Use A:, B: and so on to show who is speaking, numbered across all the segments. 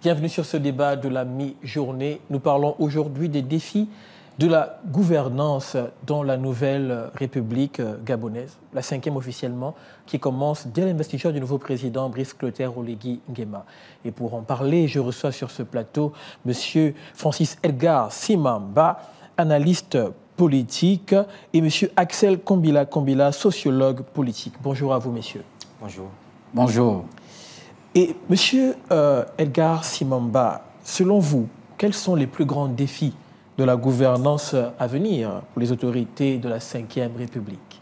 A: Bienvenue sur ce débat de la mi-journée. Nous parlons aujourd'hui des défis de la gouvernance dans la nouvelle République gabonaise, la 5e officiellement, qui commence dès l'investiture du nouveau président Brice Clotaire Oligui Nguema. Et pour en parler, je reçois sur ce plateau M. Francis Edgar Simamba, analyste politique, et M. Axel Kombila, sociologue politique. Bonjour à vous, messieurs.
B: Bonjour.
C: Bonjour.
A: Et M. Edgar Simamba, selon vous, quels sont les plus grands défis de la gouvernance à venir pour les autorités de la 5e République?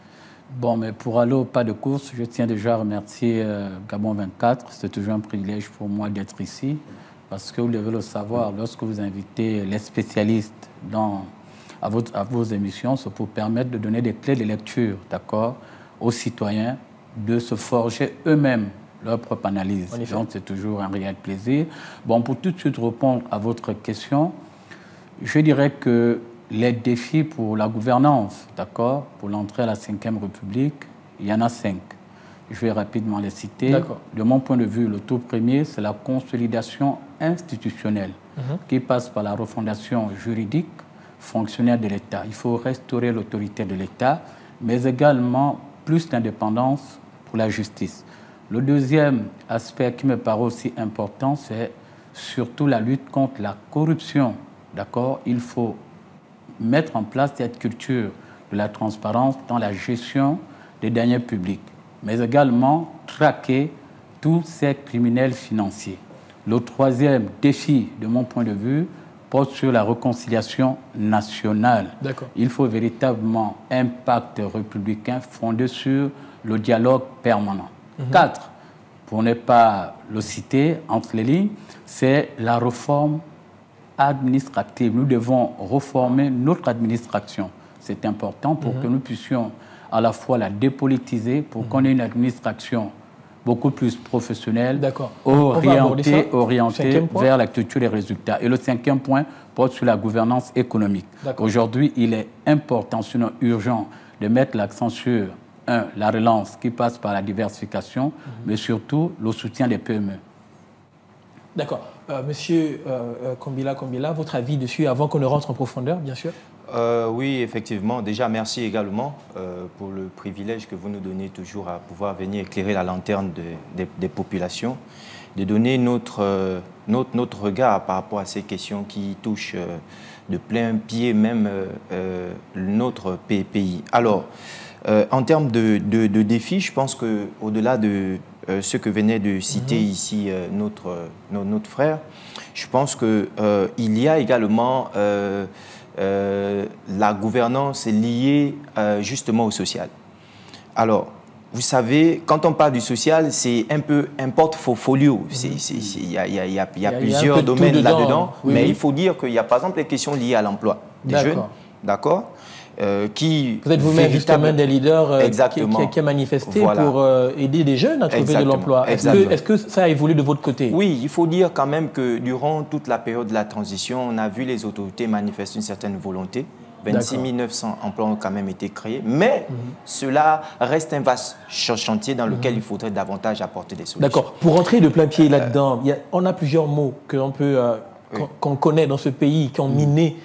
C: Bon, mais pour aller au pas de course, je tiens déjà à remercier Gabon 24. C'est toujours un privilège pour moi d'être ici, parce que vous devez le savoir, lorsque vous invitez les spécialistes à vos émissions, c'est pour permettre de donner des clés de lecture, d'accord, aux citoyens, de se forger eux-mêmes leur propre analyse. Donc, c'est toujours un réel plaisir. Bon, pour tout de suite répondre à votre question, je dirais que les défis pour la gouvernance, d'accord, pour l'entrée à la 5e République, il y en a 5. Je vais rapidement les citer. De mon point de vue, le tout premier, c'est la consolidation institutionnelle qui passe par la refondation juridique, fonctionnaire de l'État. Il faut restaurer l'autorité de l'État, mais également plus d'indépendance pour la justice. Le deuxième aspect qui me paraît aussi important, c'est surtout la lutte contre la corruption. D'accord ? Il faut mettre en place cette culture de la transparence dans la gestion des deniers publics, mais également traquer tous ces criminels financiers. Le troisième défi, de mon point de vue, porte sur la réconciliation nationale. Il faut véritablement un pacte républicain fondé sur le dialogue permanent. 4, pour ne pas le citer entre les lignes, c'est la réforme administrative. Nous devons reformer notre administration. C'est important pour que nous puissions à la fois la dépolitiser, pour qu'on ait une administration beaucoup plus professionnelle, orientée vers la culture des résultats. Et le 5e point porte sur la gouvernance économique. Aujourd'hui, il est important, sinon urgent, de mettre l'accent sur la relance qui passe par la diversification, mais surtout le soutien des PME.
A: D'accord. Monsieur Kombila, votre avis dessus avant qu'on ne rentre en profondeur, bien sûr?
B: Oui, effectivement. Déjà, merci également pour le privilège que vous nous donnez toujours à pouvoir venir éclairer la lanterne des populations, de donner notre regard par rapport à ces questions qui touchent de plein pied même notre pays. Alors, en termes de défis, je pense qu'au-delà de ce que venait de citer ici notre frère, je pense qu'il y a également la gouvernance liée justement au social. Alors, vous savez, quand on parle du social, c'est un peu un portfolio. Il y a plusieurs domaines là-dedans, mais il faut dire qu'il y a par exemple les questions liées à l'emploi des jeunes, d'accord ?
A: Vous êtes vous-même justement un des leaders qui a manifesté pour aider les jeunes à trouver de l'emploi. Est-ce que ça a évolué de votre côté?
B: Oui, il faut dire quand même que durant toute la période de la transition, on a vu les autorités manifester une certaine volonté. 26 900 emplois ont quand même été créés, mais cela reste un vaste chantier dans lequel il faudrait davantage apporter des solutions.
A: D'accord. Pour rentrer de plein pied là-dedans, on a plusieurs mots qu'on connaît dans ce pays, qui ont miné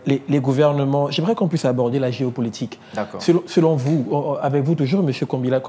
A: les gouvernements. J'aimerais qu'on puisse aborder la géopolitique. Selon vous, avec vous toujours, M. Kombila,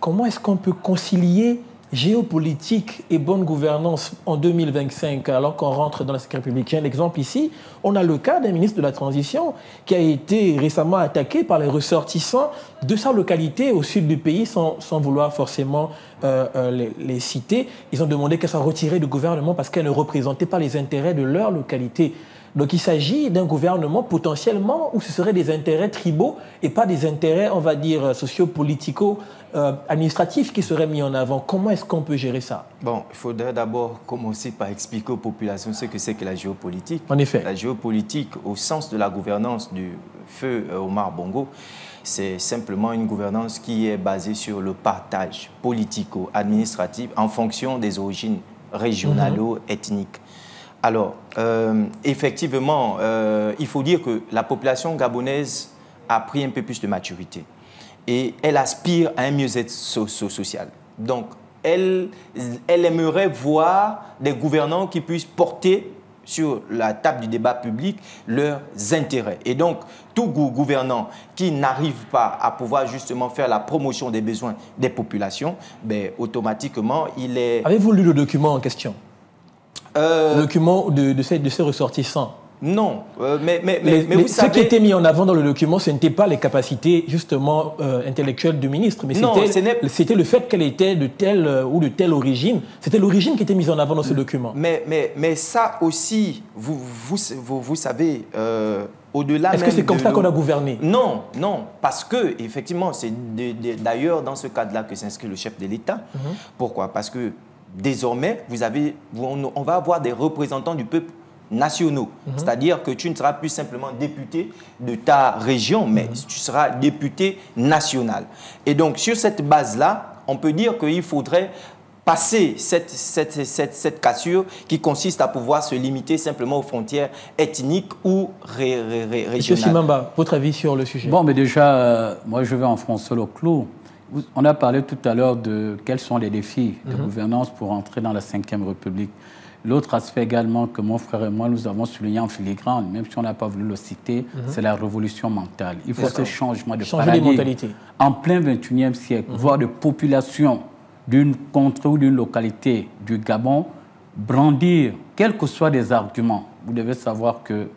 A: comment est-ce qu'on peut concilier géopolitique et bonne gouvernance en 2025 alors qu'on rentre dans la 5e République? J'ai un exemple ici. On a le cas d'un ministre de la Transition qui a été récemment attaqué par les ressortissants de sa localité au sud du pays sans vouloir forcément les citer. Ils ont demandé qu'elle soit retirée du gouvernement parce qu'elle ne représentait pas les intérêts de leur localité. Donc il s'agit d'un gouvernement potentiellement où ce seraient des intérêts tribaux et pas des intérêts, on va dire, socio-politico-administratifs qui seraient mis en avant. Comment est-ce qu'on peut gérer ça?
B: Bon, il faudrait d'abord commencer par expliquer aux populations ce que c'est que la géopolitique.
A: En effet.
B: La géopolitique, au sens de la gouvernance du feu Omar Bongo, c'est simplement une gouvernance qui est basée sur le partage politico-administratif en fonction des origines régionalo-ethniques. Alors, effectivement, il faut dire que la population gabonaise a pris un peu plus de maturité et elle aspire à un mieux-être social. Donc, elle aimerait voir des gouvernants qui puissent porter sur la table du débat public leurs intérêts. Et donc, tout gouvernant qui n'arrive pas à pouvoir justement faire la promotion des besoins des populations, ben, automatiquement, il est...
A: Avez-vous lu le document en question? Le document de ces ressortissants?
B: Non, mais vous savez...
A: Ce qui était mis en avant dans le document, ce n'était pas les capacités justement intellectuelles du ministre, mais c'était le fait qu'elle était de telle ou de telle origine. C'était l'origine qui était mise en avant dans ce document.
B: Mais ça aussi, vous savez, au-delà...
A: Est-ce que c'est comme ça qu'on a gouverné?
B: Non, non, parce que effectivement, c'est d'ailleurs dans ce cadre-là que s'inscrit le chef de l'État. Pourquoi? Parce que désormais, on va avoir des représentants du peuple nationaux. C'est-à-dire que tu ne seras plus simplement député de ta région, mais tu seras député national. Et donc, sur cette base-là, on peut dire qu'il faudrait passer cette cassure qui consiste à pouvoir se limiter simplement aux frontières ethniques ou régionales.
A: Monsieur Simamba, votre avis sur le sujet?
C: Bon, mais déjà, moi je vais enfoncer le clou. On a parlé tout à l'heure de quels sont les défis de gouvernance pour entrer dans la Ve République. L'autre aspect également que mon frère et moi, nous avons souligné en filigrane, même si on n'a pas voulu le citer, c'est la révolution mentale. Il faut ce changement de paradigme. En plein 21e siècle, voir de population d'une contrée ou d'une localité du Gabon brandir, quels que soient les arguments. Vous devez savoir que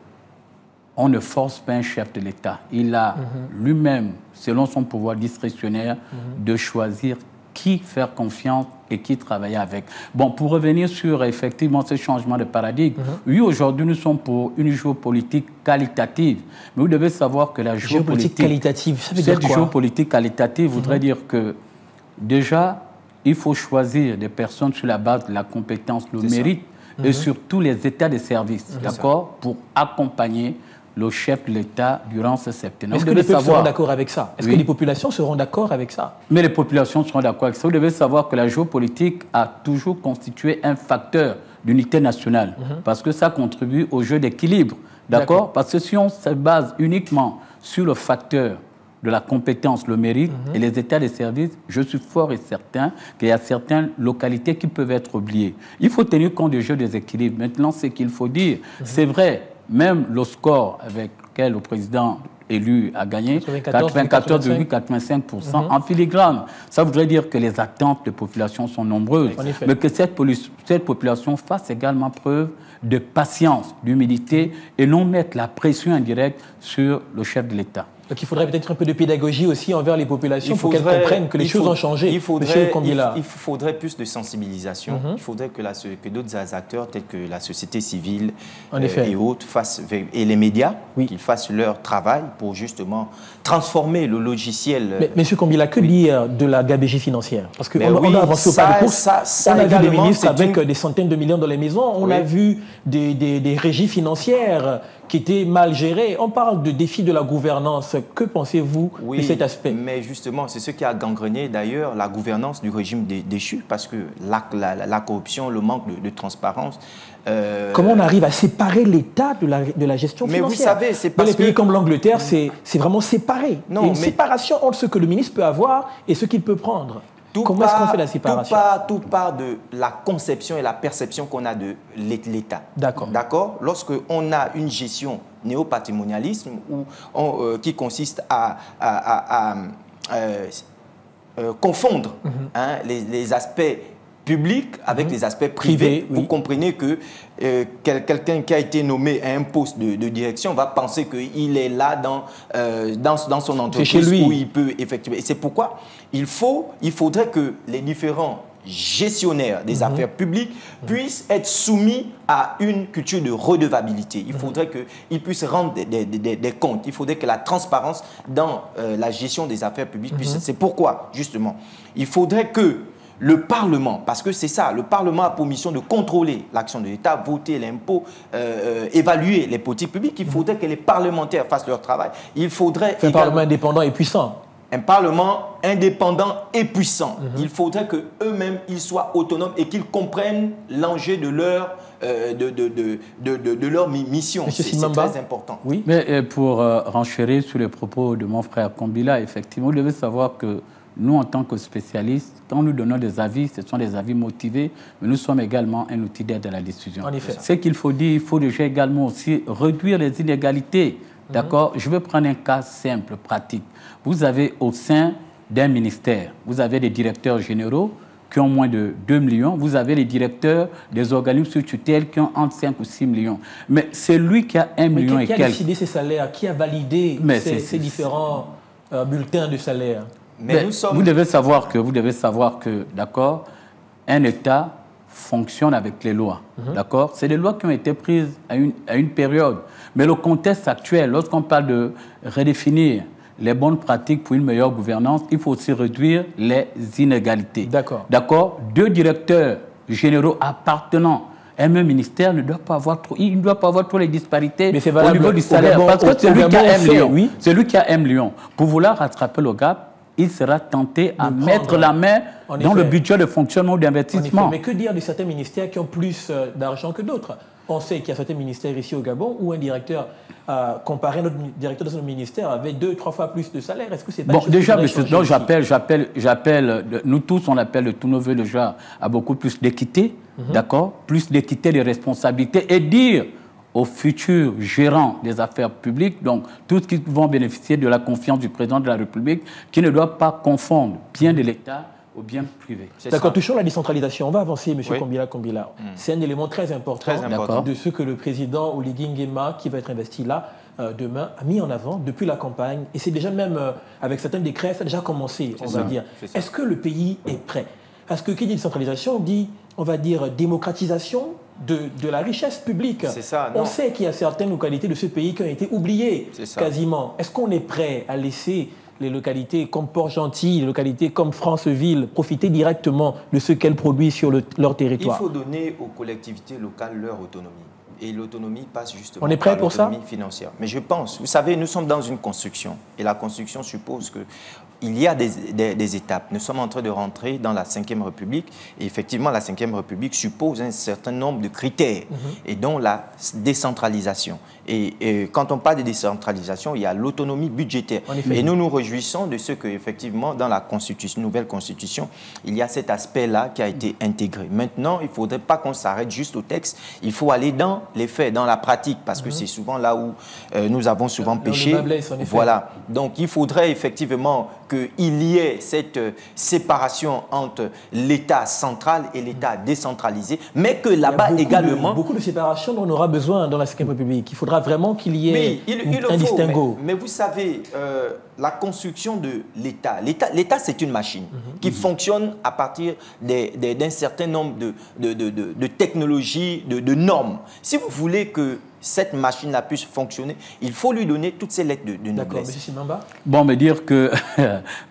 C: on ne force pas un chef de l'État. Il a lui-même, selon son pouvoir discrétionnaire, de choisir qui faire confiance et qui travailler avec. Bon, pour revenir sur effectivement ce changement de paradigme, oui, aujourd'hui, nous sommes pour une géopolitique qualitative. Mais vous devez savoir que la géopolitique
A: qualitative, ça veut dire quoi?
C: Cette géopolitique qualitative voudrait dire que, déjà, il faut choisir des personnes sur la base de la compétence, le mérite, et surtout les états de service, d'accord, pour accompagner le chef de l'État durant ce septennat.
A: Est-ce que les peuples seront d'accord avec ça? Est-ce que les populations seront d'accord avec ça?
C: Mais les populations seront d'accord avec ça. Vous devez savoir que la géopolitique a toujours constitué un facteur d'unité nationale, parce que ça contribue au jeu d'équilibre, d'accord? Parce que si on se base uniquement sur le facteur de la compétence, le mérite et les états de service, je suis fort et certain qu'il y a certaines localités qui peuvent être oubliées. Il faut tenir compte du jeu des équilibres. Maintenant, ce qu'il faut dire, c'est vrai, même le score avec lequel le président élu a gagné, 94,85%, en filigrane. Ça voudrait dire que les attentes de population sont nombreuses, mais que cette population fasse également preuve de patience, d'humilité et non mettre la pression indirecte sur le chef de l'État.
A: Donc il faudrait peut-être un peu de pédagogie aussi envers les populations pour qu'elles comprennent que les choses ont changé.
B: Il faudrait plus de sensibilisation. Il faudrait que d'autres acteurs tels que la société civile et autres et les médias qu'ils fassent leur travail pour justement transformer le logiciel.
A: Mais M. Kombila, que dire de la gabegie financière? Parce qu'on a avancé au pas de course. On a vu des ministres avec des centaines de millions dans les maisons. On a vu des régies financières qui étaient mal gérées. On parle de défis de la gouvernance. Que pensez-vous de cet aspect?
B: Mais justement, c'est ce qui a gangrené d'ailleurs la gouvernance du régime déchu, parce que la corruption, le manque de transparence...
A: Comment on arrive à séparer l'État de la gestion financière?
B: Mais vous savez, c'est parce
A: que... Dans les pays comme l'Angleterre, c'est vraiment séparé. Il y a une séparation entre ce que le ministre peut avoir et ce qu'il peut prendre. Comment est-ce qu'on fait la séparation?
B: Tout part de la conception et la perception qu'on a de l'État. D'accord. Lorsqu'on a une gestion néopatrimonialisme qui consiste à confondre les aspects publics avec les aspects privés. Vous comprenez que quelqu'un qui a été nommé à un poste de direction va penser qu'il est là dans son entreprise où il peut effectuer. Et c'est pourquoi il faudrait que les différents gestionnaires des affaires publiques puissent être soumis à une culture de redevabilité. Il faudrait qu'ils puissent rendre des comptes. Il faudrait que la transparence dans la gestion des affaires publiques puisse... C'est pourquoi, justement, il faudrait que le Parlement, parce que c'est ça, le Parlement a pour mission de contrôler l'action de l'État, voter l'impôt, évaluer les politiques publiques. Il faudrait que les parlementaires fassent leur travail. Il faudrait...
A: Un Parlement indépendant et puissant.
B: Un Parlement indépendant et puissant. Il faudrait qu'eux-mêmes, ils soient autonomes et qu'ils comprennent l'enjeu de leur mission. C'est très important.
C: Oui. Mais pour renchérir sur les propos de mon frère Kombila, effectivement, vous devez savoir que nous, en tant que spécialistes, quand nous donnons des avis, ce sont des avis motivés, mais nous sommes également un outil d'aide à la décision.
A: En effet.
C: Ce qu'il faut dire, il faut déjà également aussi réduire les inégalités. D'accord? Je vais prendre un cas simple, pratique. Vous avez au sein d'un ministère, vous avez des directeurs généraux qui ont moins de 2 millions, vous avez les directeurs des organismes sous tutelle qui ont entre 5 ou 6 millions. Mais c'est lui qui a 1 million et quelques.
A: Qui a décidé ces salaires? Qui a validé ces différents bulletins de salaire?
C: Mais nous sommes... Vous devez savoir que, d'accord, un État fonctionne avec les lois, d'accord? C'est des lois qui ont été prises à une période. Mais le contexte actuel, lorsqu'on parle de redéfinir les bonnes pratiques pour une meilleure gouvernance, il faut aussi réduire les inégalités.
A: D'accord.
C: D'accord? 2 directeurs généraux appartenant à un même ministère ne doit pas avoir trop, il ne doit pas avoir trop les disparités au niveau du salaire. Parce que c'est lui qui a 1 million. Oui. C'est lui qui a 1 million. Pour vouloir rattraper le gap, il sera tenté à mettre la main dans le budget de fonctionnement ou d'investissement.
A: Mais que dire de certains ministères qui ont plus d'argent que d'autres? On sait qu'il y a certains ministères ici au Gabon où un directeur, comparé à notre directeur de son ministère, avait 2-3 fois plus de salaire. Est-ce que c'est pas
C: bon, déjà, monsieur, j'appelle, nous tous, on appelle de tous nos voeux déjà à beaucoup plus d'équité, d'accord? Plus d'équité de responsabilité et dire aux futurs gérants des affaires publiques, donc tous qui vont bénéficier de la confiance du président de la République, qui ne doivent pas confondre bien de l'État au bien privé.
A: D'accord, touchons la décentralisation. On va avancer, M. Kombila. C'est un élément très important de ce que le président Oligui Nguema, qui va être investi là demain, a mis en avant depuis la campagne. Et c'est déjà même, avec certains décrets, ça a déjà commencé, on va dire. Est-ce que le pays est prêt? Parce que qui dit décentralisation dit, on va dire, démocratisation de la richesse publique. On sait qu'il y a certaines localités de ce pays qui ont été oubliées quasiment. Est-ce qu'on est prêt à laisser les localités comme Port-Gentil, les localités comme Franceville profiter directement de ce qu'elles produisent sur leur territoire?
B: Il faut donner aux collectivités locales leur autonomie. Et l'autonomie passe justement
A: On est prêt pour ça?
B: L'autonomie financière. Mais je pense, vous savez, nous sommes dans une construction. Et la construction suppose que il y a des étapes. Nous sommes en train de rentrer dans la Ve République. Et effectivement, la Ve République suppose un certain nombre de critères, et dont la décentralisation. Et quand on parle de décentralisation, il y a l'autonomie budgétaire. Et nous nous réjouissons de ce qu'effectivement, dans la nouvelle constitution, il y a cet aspect-là qui a été intégré. Maintenant, il ne faudrait pas qu'on s'arrête juste au texte. Il faut aller dans les faits, dans la pratique, parce que c'est souvent là où nous avons souvent péché. Voilà. Donc, il faudrait effectivement qu'il y ait cette séparation entre l'État central et l'État décentralisé, mais que là-bas également...
A: Beaucoup de séparation dont on aura besoin dans la Ve République. Il faudra vraiment qu'il y ait un distinguo.
B: Mais vous savez, la construction de l'État, l'État c'est une machine qui fonctionne à partir d'un certain nombre de technologies, de normes. Si vous voulez que cette machine-là puisse fonctionner, il faut lui donner toutes ces lettres de noblesse.
A: D'accord, M. Simamba.
C: Bon, me dire que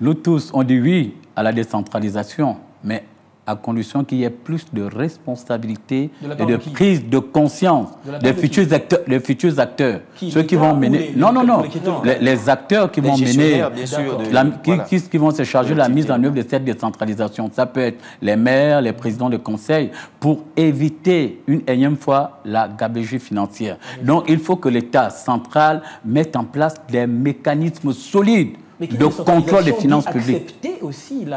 C: nous tous, on dit oui à la décentralisation, mais à condition qu'il y ait plus de responsabilité et de prise de conscience des futurs acteurs, ceux qui vont mener... Non, les acteurs qui vont mener... qui vont se charger de la mise en œuvre de cette décentralisation. Ça peut être les maires, les présidents de conseil, pour éviter une énième fois la gabegie financière. Donc, il faut que l'État central mette en place des mécanismes solides de contrôle des finances publiques.
A: Accepter aussi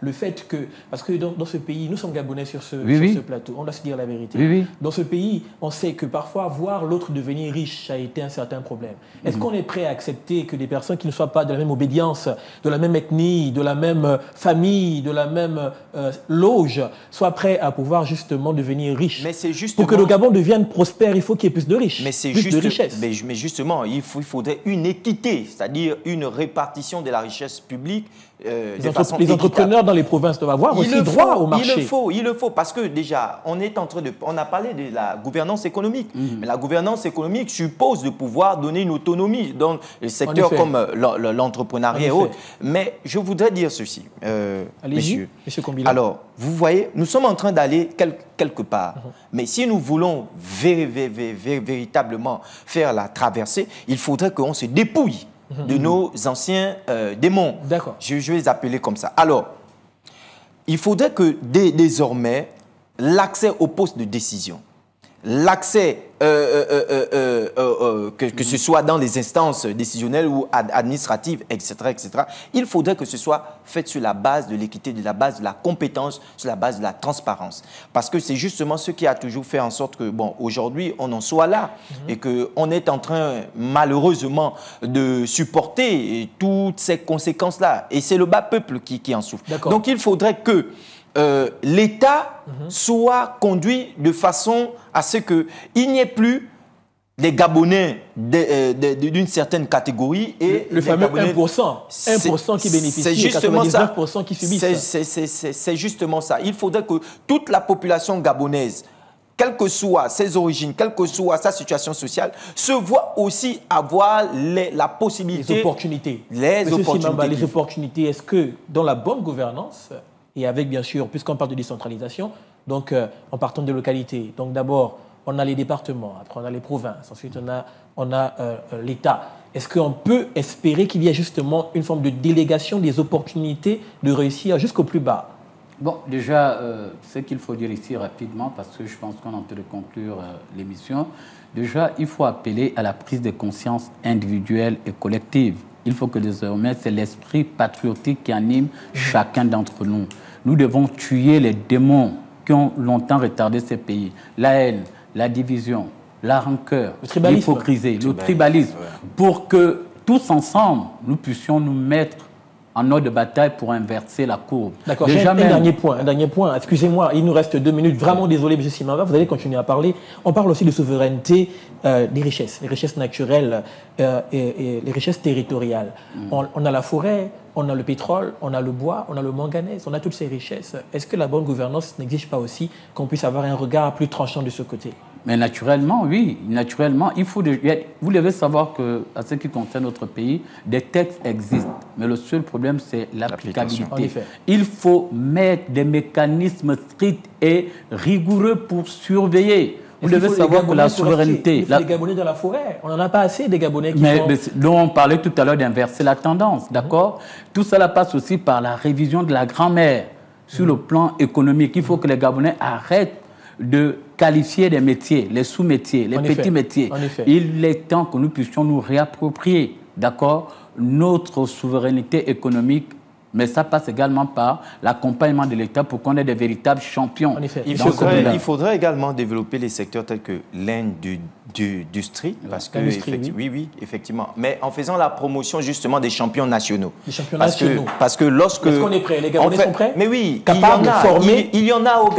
A: le fait que, parce que dans ce pays, nous sommes Gabonais sur ce plateau, on doit se dire la vérité. Dans ce pays, on sait que parfois voir l'autre devenir riche a été un certain problème. Est-ce qu'on est prêt à accepter que des personnes qui ne soient pas de la même obédience, de la même ethnie, de la même famille, de la même loge, soient prêts à pouvoir justement devenir riches? Pour que le Gabon devienne prospère, il faut qu'il y ait plus de riches, plus de richesse.
B: Mais justement, il faudrait une équité, c'est-à-dire une répartition de la richesse publique.
A: Les entrepreneurs dans les provinces doivent avoir aussi droit au marché.
B: Il le faut, parce que déjà, on a parlé de la gouvernance économique. Mais la gouvernance économique suppose de pouvoir donner une autonomie dans les secteurs comme l'entrepreneuriat et autres. Mais je voudrais dire ceci, monsieur Kombila. Alors, vous voyez, nous sommes en train d'aller quelque part. Mais si nous voulons véritablement faire la traversée, il faudrait qu'on se dépouille de nos anciens démons.
A: D'accord.
B: Je vais les appeler comme ça. Alors, il faudrait que désormais, l'accès aux postes de décision l'accès, que ce soit dans les instances décisionnelles ou administratives, etc., etc., il faudrait que ce soit fait sur la base de l'équité, de la base de la compétence, sur la base de la transparence. Parce que c'est justement ce qui a toujours fait en sorte que, bon, aujourd'hui, on en soit là et qu'on est en train, malheureusement, de supporter toutes ces conséquences-là. Et c'est le bas peuple qui en souffre. Donc, il faudrait que l'État soit conduit de façon à ce qu'il n'y ait plus des Gabonais d'une certaine catégorie et
A: le fameux 1% qui bénéficie,
B: c'est justement
A: 99% qui subissent.
B: C'est justement ça. Il faudrait que toute la population gabonaise, quelles que soient ses origines, quelle que soit sa situation sociale, se voit aussi avoir la possibilité...
A: Les opportunités. Les opportunités, est-ce que dans la bonne gouvernance, et avec bien sûr, puisqu'on parle de décentralisation, donc en partant de localités, donc d'abord, on a les départements, après on a les provinces, ensuite on a l'État. Est-ce qu'on peut espérer qu'il y ait justement une forme de délégation des opportunités de réussir jusqu'au plus bas?
C: Bon, déjà, ce qu'il faut dire ici rapidement, parce que je pense qu'on est en train de conclure l'émission, déjà, il faut appeler à la prise de conscience individuelle et collective. Il faut que désormais, c'est l'esprit patriotique qui anime chacun d'entre nous. Nous devons tuer les démons qui ont longtemps retardé ces pays. La haine, la division, la rancœur, l'hypocrisie, le tribalisme, pour que tous ensemble, nous puissions nous mettre en ordre de bataille pour inverser la courbe.
A: D'accord, un dernier point. Excusez-moi, il nous reste 2 minutes. Vraiment désolé, M. Simamba, vous allez continuer à parler. On parle aussi de souveraineté des richesses, les richesses naturelles et les richesses territoriales. On a la forêt, on a le pétrole, on a le bois, on a le manganèse, on a toutes ces richesses. Est-ce que la bonne gouvernance n'exige pas aussi qu'on puisse avoir un regard plus tranchant de ce côté?
C: Mais naturellement, oui. Naturellement, vous devez savoir qu'à ce qui concerne notre pays, des textes existent. Mais le seul problème, c'est l'applicabilité. Il faut mettre des mécanismes stricts et rigoureux pour surveiller. Vous devez savoir que la souveraineté...
A: Les Gabonais dans la forêt, on n'en a pas assez des Gabonais qui
C: dont on parlait tout à l'heure d'inverser la tendance, d'accord? Tout cela passe aussi par la révision de la grand-mère sur le plan économique. Il faut que les Gabonais arrêtent de qualifier des métiers, les sous-métiers, les petits métiers. Il est temps que nous puissions nous réapproprier, d'accord, notre souveraineté économique. Mais ça passe également par l'accompagnement de l'État pour qu'on ait des véritables champions.
B: Il faudrait également développer les secteurs tels que l'industrie, parce que oui, effectivement. Mais en faisant la promotion justement des champions nationaux.
A: Des champions nationaux.
B: Parce que lorsque...
A: Est-ce qu'on est prêt? Les Gabonais sont prêts?
B: Mais oui, il y en a au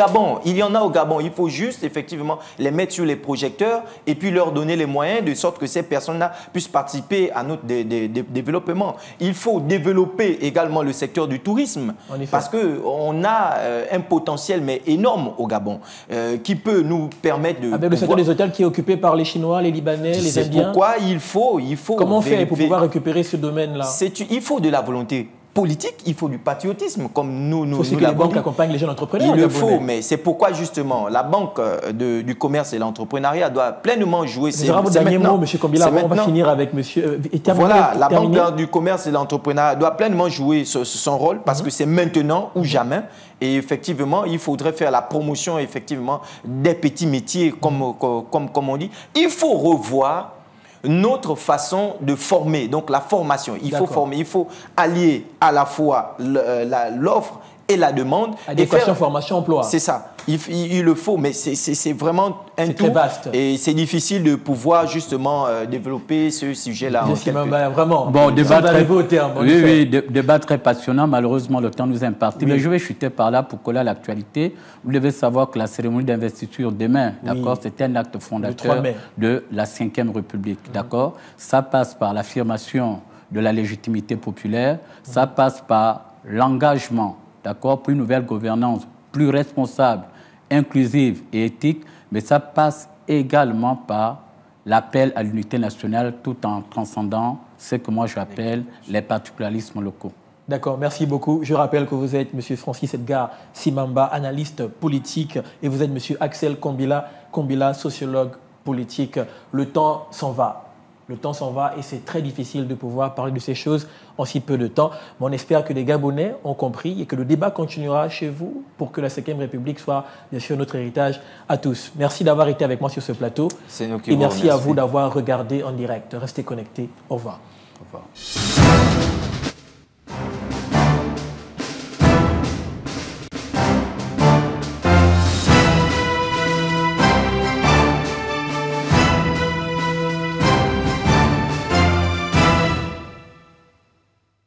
B: Gabon. Il faut juste effectivement les mettre sur les projecteurs et puis leur donner les moyens de sorte que ces personnes-là puissent participer à notre développement. Il faut développer également le secteur du tourisme, parce qu'on a un potentiel mais énorme au Gabon qui peut nous permettre de...
A: Avec le secteur des hôtels qui est occupé par les Chinois, les Libanais, les Indiens.
B: Pourquoi il faut...
A: Comment on fait pour pouvoir récupérer ce domaine-là?
B: Il faut de la volonté politique, il faut du patriotisme, comme nous
A: il faut aussi que les banques accompagnent les jeunes entrepreneurs.
B: Il le faut, mais c'est pourquoi justement la Banque du commerce et l'entrepreneuriat doit pleinement jouer.
A: C'est vraiment dernier mot, M. Kombila, on va finir avec M.
B: Voilà, la Banque du commerce et l'entrepreneuriat doit pleinement jouer son rôle, parce que c'est maintenant ou jamais. Et effectivement, il faudrait faire la promotion effectivement des petits métiers, comme on dit. Il faut revoir notre façon de former, donc la formation. Il faut former, il faut allier à la fois l'offre et la demande.
A: Adéquation, formation, emploi.
B: C'est ça. Il le faut, mais c'est vraiment un tout.
A: Très vaste.
B: Et c'est difficile de pouvoir justement développer ce sujet-là.
A: Vraiment.
C: Bon, débat très passionnant. Malheureusement, le temps nous est imparti. Mais je vais chuter par là pour coller à l'actualité. Vous devez savoir que la cérémonie d'investiture demain, d'accord, c'était un acte fondateur de la Ve République, d'accord. Ça passe par l'affirmation de la légitimité populaire. Ça passe par l'engagement, d'accord, pour une nouvelle gouvernance plus responsable, inclusive et éthique, mais ça passe également par l'appel à l'unité nationale tout en transcendant ce que moi j'appelle les particularismes locaux.
A: D'accord, merci beaucoup. Je rappelle que vous êtes M. Francis Edgar Simamba, analyste politique, et vous êtes M. Axel Kombila, sociologue politique. Le temps s'en va. le temps s'en va et c'est très difficile de pouvoir parler de ces choses en si peu de temps. Mais on espère que les Gabonais ont compris et que le débat continuera chez vous pour que la 5e République soit bien sûr notre héritage à tous. Merci d'avoir été avec moi sur ce plateau.
B: C'est nous qui
A: et merci à vous d'avoir regardé en direct. Restez connectés. Au revoir.
B: Au revoir.